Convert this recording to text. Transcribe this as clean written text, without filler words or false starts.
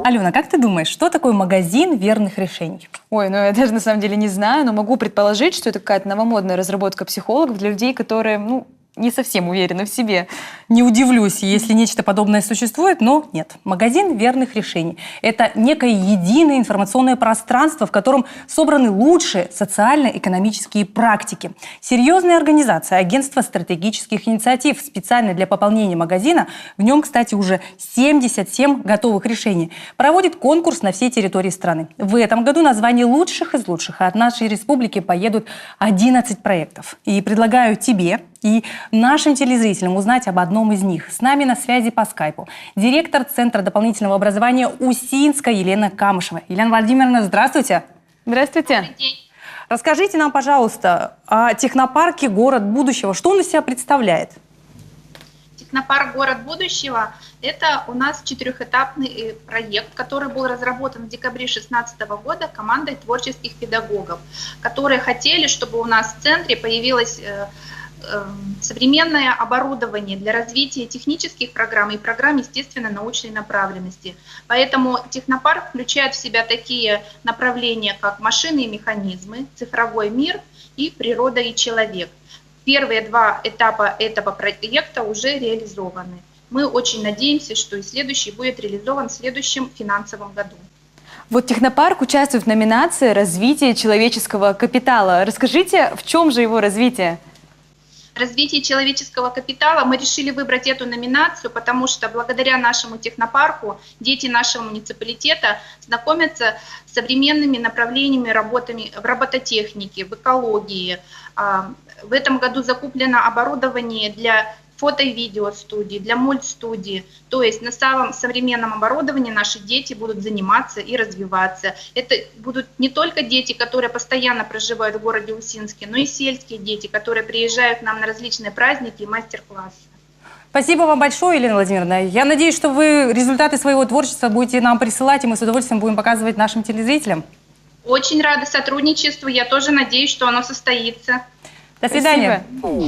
Алена, как ты думаешь, что такое магазин верных решений? Ой, ну я даже на самом деле не знаю, но могу предположить, что это какая-то новомодная разработка психологов для людей, которые, не совсем уверены в себе. Не удивлюсь, если нечто подобное существует, но нет. Магазин верных решений – это некое единое информационное пространство, в котором собраны лучшие социально-экономические практики. Серьезная организация, агентство стратегических инициатив специально для пополнения магазина. В нем, кстати, уже 77 готовых решений. Проводит конкурс на всей территории страны. В этом году на звание лучших из лучших от нашей республики поедут 11 проектов. И предлагаю тебе и нашим телезрителям узнать об одном из них. С нами на связи по скайпу директор Центра дополнительного образования Усинска Елена Камышева. Елена Владимировна, здравствуйте. Здравствуйте. Добрый день. Расскажите нам, пожалуйста, о технопарке «Город будущего». Что он из себя представляет? Технопарк «Город будущего» – это у нас четырехэтапный проект, который был разработан в декабре 2016 года командой творческих педагогов, которые хотели, чтобы у нас в центре появилось современное оборудование для развития технических программ и программ естественно-научной направленности. Поэтому технопарк включает в себя такие направления, как машины и механизмы, цифровой мир и природа и человек. Первые два этапа этого проекта уже реализованы. Мы очень надеемся, что и следующий будет реализован в следующем финансовом году. Вот технопарк участвует в номинации «Развитие человеческого капитала». Расскажите, в чем же его развитие? Развитие человеческого капитала мы решили выбрать эту номинацию, потому что благодаря нашему технопарку дети нашего муниципалитета знакомятся с современными направлениями работами в робототехнике, в экологии. В этом году закуплено оборудование для фото- и видеостудии, для мультстудии. То есть на самом современном оборудовании наши дети будут заниматься и развиваться. Это будут не только дети, которые постоянно проживают в городе Усинске, но и сельские дети, которые приезжают к нам на различные праздники и мастер-классы. Спасибо вам большое, Елена Владимировна. Я надеюсь, что вы результаты своего творчества будете нам присылать, и мы с удовольствием будем показывать нашим телезрителям. Очень рада сотрудничеству. Я тоже надеюсь, что оно состоится. До свидания. Спасибо.